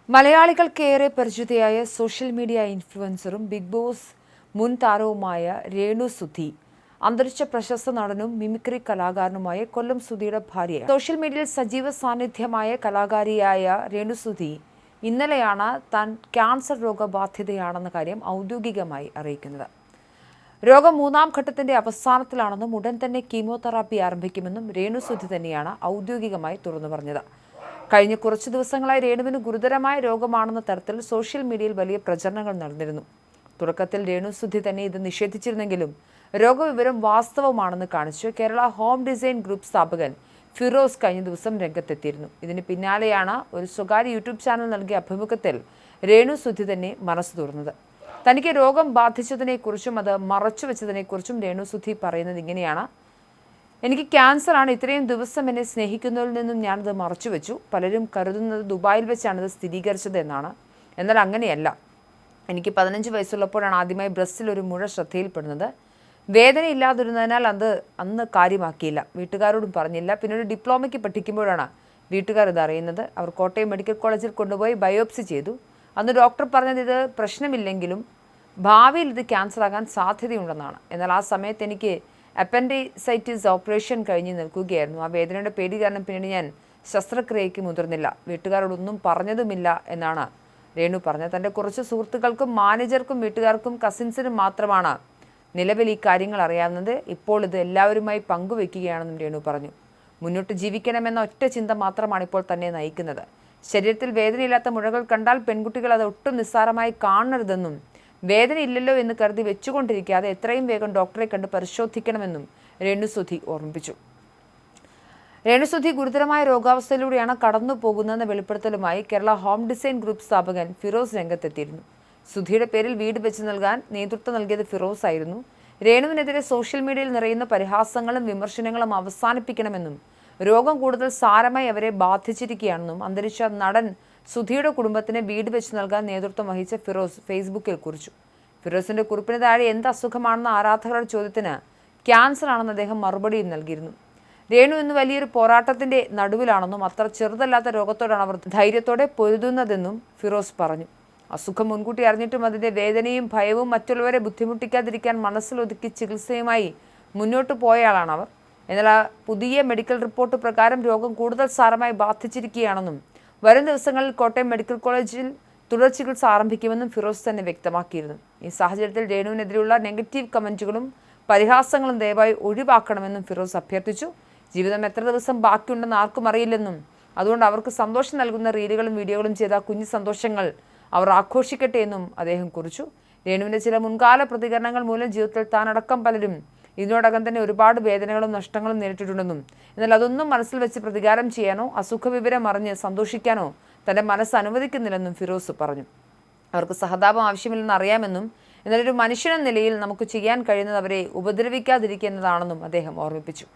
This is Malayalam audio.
മലയാളികൾക്കേറെ പരിചിതയായ സോഷ്യൽ മീഡിയ ഇൻഫ്ലുവൻസറും ബിഗ് ബോസ് മുൻ താരവുമായ രേണു സുധി അന്തരിച്ച പ്രശസ്ത നടനും മിമിക്രി കലാകാരനുമായ കൊല്ലം സുധിയുടെ ഭാര്യയാണ്. സോഷ്യൽ മീഡിയയിൽ സജീവ സാന്നിധ്യമായ കലാകാരിയായ രേണു സുധി ഇന്നലെയാണ് താൻ ക്യാൻസർ രോഗബാധിതയാണെന്ന കാര്യം ഔദ്യോഗികമായി അറിയിക്കുന്നത്. രോഗം 3ാം ഘട്ടത്തിന്റെ അവസാനത്തിലാണെന്നും ഉടൻ തന്നെ കീമോതെറാപ്പി ആരംഭിക്കുമെന്നും രേണു സുധി തന്നെയാണ് ഔദ്യോഗികമായി തുറന്നു പറഞ്ഞത്. കഴിഞ്ഞ കുറച്ചു ദിവസങ്ങളായി രേണുവിന് ഗുരുതരമായ രോഗമാണെന്ന തരത്തിൽ സോഷ്യൽ മീഡിയയിൽ വലിയ പ്രചരണങ്ങൾ നടന്നിരുന്നു. തുടക്കത്തിൽ രേണു സുധി തന്നെ ഇത് നിഷേധിച്ചിരുന്നെങ്കിലും രോഗവിവരം വാസ്തവമാണെന്ന് കാണിച്ച് കേരള ഹോം ഡിസൈൻ ഗ്രൂപ്പ് സ്ഥാപകൻ ഫിറോസ് കഴിഞ്ഞ ദിവസം രംഗത്തെത്തിയിരുന്നു. ഇതിന് പിന്നാലെയാണ് ഒരു സ്വകാര്യ യൂട്യൂബ് ചാനൽ നൽകിയ അഭിമുഖത്തിൽ രേണു സുധി തന്നെ മനസ്സ് തുറന്നത്. തനിക്ക് രോഗം ബാധിച്ചതിനെക്കുറിച്ചും അത് മറച്ചുവെച്ചതിനെക്കുറിച്ചും രേണു സുധി പറയുന്നത് ഇങ്ങനെയാണ്: എനിക്ക് ക്യാൻസറാണ്. ഇത്രയും ദിവസം എന്നെ സ്നേഹിക്കുന്നതിൽ നിന്നും ഞാനത് മറച്ചുവെച്ചു. പലരും കരുതുന്നത് ദുബായിൽ വെച്ചാണിത് സ്ഥിരീകരിച്ചത് എന്നാണ്. എന്നാൽ അങ്ങനെയല്ല. എനിക്ക് 15 വയസ്സുള്ളപ്പോഴാണ് ആദ്യമായി ബ്രസ്റ്റിൽ ഒരു മുഴ ശ്രദ്ധയിൽപ്പെടുന്നത്. വേദനയില്ലാതിരുന്നതിനാൽ അത് അന്ന് കാര്യമാക്കിയില്ല, വീട്ടുകാരോടും പറഞ്ഞില്ല. പിന്നീട് ഡിപ്ലോമയ്ക്ക് പഠിക്കുമ്പോഴാണ് വീട്ടുകാർ ഇത് അറിയുന്നത്. അവർ കോട്ടയം മെഡിക്കൽ കോളേജിൽ കൊണ്ടുപോയി ബയോപ്സി ചെയ്തു. അന്ന് ഡോക്ടർ പറഞ്ഞത് ഇത് പ്രശ്നമില്ലെങ്കിലും ഭാവിയിൽ ഇത് ക്യാൻസർ ആകാൻ സാധ്യതയുണ്ടെന്നാണ്. എന്നാൽ ആ സമയത്ത് എനിക്ക് അപ്പൻഡിസൈറ്റിസ് ഓപ്പറേഷൻ കഴിഞ്ഞ് നിൽക്കുകയായിരുന്നു. ആ വേദനയുടെ പേടി കാരണം പിന്നീട് ഞാൻ ശസ്ത്രക്രിയയ്ക്ക് മുതിർന്നില്ല. വീട്ടുകാരോടൊന്നും പറഞ്ഞതുമില്ല എന്നാണ് രേണു പറഞ്ഞത്. തൻ്റെ കുറച്ച് സുഹൃത്തുക്കൾക്കും മാനേജർക്കും വീട്ടുകാർക്കും കസിൻസിനും മാത്രമാണ് നിലവിൽ ഈ കാര്യങ്ങൾ അറിയാവുന്നത്. ഇപ്പോൾ ഇത് എല്ലാവരുമായി പങ്കുവെക്കുകയാണെന്നും രേണു പറഞ്ഞു. മുന്നോട്ട് ജീവിക്കണമെന്ന ഒറ്റ ചിന്ത മാത്രമാണ് ഇപ്പോൾ തന്നെ നയിക്കുന്നത്. ശരീരത്തിൽ വേദനയില്ലാത്ത മുഴകൾ കണ്ടാൽ പെൺകുട്ടികൾ അത് ഒട്ടും നിസ്സാരമായി കാണരുതെന്നും വേദനയില്ലല്ലോ എന്ന് കരുതി വെച്ചുകൊണ്ടിരിക്കാതെ എത്രയും വേഗം ഡോക്ടറെ കണ്ട് പരിശോധിക്കണമെന്നും രേണു സുധി ഓർമ്മിപ്പിച്ചു. രേണു സുധി ഗുരുതരമായ രോഗാവസ്ഥയിലൂടെയാണ് കടന്നു പോകുന്നതെന്ന വെളിപ്പെടുത്തലുമായി കേരള ഹോം ഡിസൈൻ ഗ്രൂപ്പ് സ്ഥാപകൻ ഫിറോസ് രംഗത്തെത്തിയിരുന്നു. സുധിയുടെ പേരിൽ വീട് വെച്ച് നൽകാൻ നേതൃത്വം നൽകിയത് ഫിറോസ് ആയിരുന്നു. രേണുവിനെതിരെ സോഷ്യൽ മീഡിയയിൽ നിറയുന്ന പരിഹാസങ്ങളും വിമർശനങ്ങളും അവസാനിപ്പിക്കണമെന്നും രോഗം കൂടുതൽ സാരമായി അവരെ ബാധിച്ചിരിക്കുകയാണെന്നും അന്തരിച്ച നടൻ സുധിയുടെ കുടുംബത്തിന് വീട് വെച്ച് നൽകാൻ നേതൃത്വം വഹിച്ച ഫിറോസ് ഫേസ്ബുക്കിൽ കുറിച്ചു. ഫിറോസിന്റെ കുറിപ്പിന് താഴെ എന്ത് അസുഖമാണെന്ന ആരാധകരുടെ ചോദ്യത്തിന് ക്യാൻസർ ആണെന്ന് അദ്ദേഹം മറുപടിയും നൽകിയിരുന്നു. രേണു ഇന്ന് വലിയൊരു പോരാട്ടത്തിന്റെ നടുവിലാണെന്നും അത്ര ചെറുതല്ലാത്ത രോഗത്തോടാണ് അവർ ധൈര്യത്തോടെ പൊരുതുന്നതെന്നും ഫിറോസ് പറഞ്ഞു. അസുഖം മുൻകൂട്ടി അറിഞ്ഞിട്ടും അതിന്റെ വേദനയും ഭയവും മറ്റുള്ളവരെ ബുദ്ധിമുട്ടിക്കാതിരിക്കാൻ മനസ്സിലൊതുക്കി ചികിത്സയുമായി മുന്നോട്ട് പോയയാളാണ് അവർ. എന്നാൽ ആ പുതിയ മെഡിക്കൽ റിപ്പോർട്ട് പ്രകാരം രോഗം കൂടുതൽ സാരമായി ബാധിച്ചിരിക്കുകയാണെന്നും വരും ദിവസങ്ങളിൽ കോട്ടയം മെഡിക്കൽ കോളേജിൽ തുടർ ചികിത്സ ആരംഭിക്കുമെന്നും ഫിറോസ് തന്നെ വ്യക്തമാക്കിയിരുന്നു. ഈ സാഹചര്യത്തിൽ രേണുവിനെതിരെയുള്ള നെഗറ്റീവ് കമന്റുകളും പരിഹാസങ്ങളും ദയവായി ഒഴിവാക്കണമെന്നും ഫിറോസ് അഭ്യർത്ഥിച്ചു. ജീവിതം എത്ര ദിവസം ബാക്കിയുണ്ടെന്ന് ആർക്കും അറിയില്ലെന്നും അതുകൊണ്ട് അവർക്ക് സന്തോഷം നൽകുന്ന റീലുകളും വീഡിയോകളും ചെയ്ത കുഞ്ഞു സന്തോഷങ്ങൾ അവർ ആഘോഷിക്കട്ടെ എന്നും അദ്ദേഹം കുറിച്ചു. രേണുവിന്റെ ചില മുൻകാല പ്രതികരണങ്ങൾ മൂലം ജീവിതത്തിൽ താനടക്കം പലരും ഇതിനോടകം തന്നെ ഒരുപാട് വേദനകളും നഷ്ടങ്ങളും നേരിട്ടിട്ടുണ്ടെന്നും എന്നാൽ അതൊന്നും മനസ്സിൽ വെച്ച് പ്രതികാരം ചെയ്യാനോ അസുഖവിവരം അറിഞ്ഞ് സന്തോഷിക്കാനോ തന്റെ മനസ്സ് അനുവദിക്കുന്നില്ലെന്നും ഫിറോസ് പറഞ്ഞു. അവർക്ക് സഹതാപം ആവശ്യമില്ലെന്ന് അറിയാമെന്നും എന്നാൽ ഒരു മനുഷ്യനെന്ന നിലയിൽ നമുക്ക് ചെയ്യാൻ കഴിയുന്നത് അവരെ ഉപദ്രവിക്കാതിരിക്കുന്നതാണെന്നും അദ്ദേഹം ഓർമ്മിപ്പിച്ചു.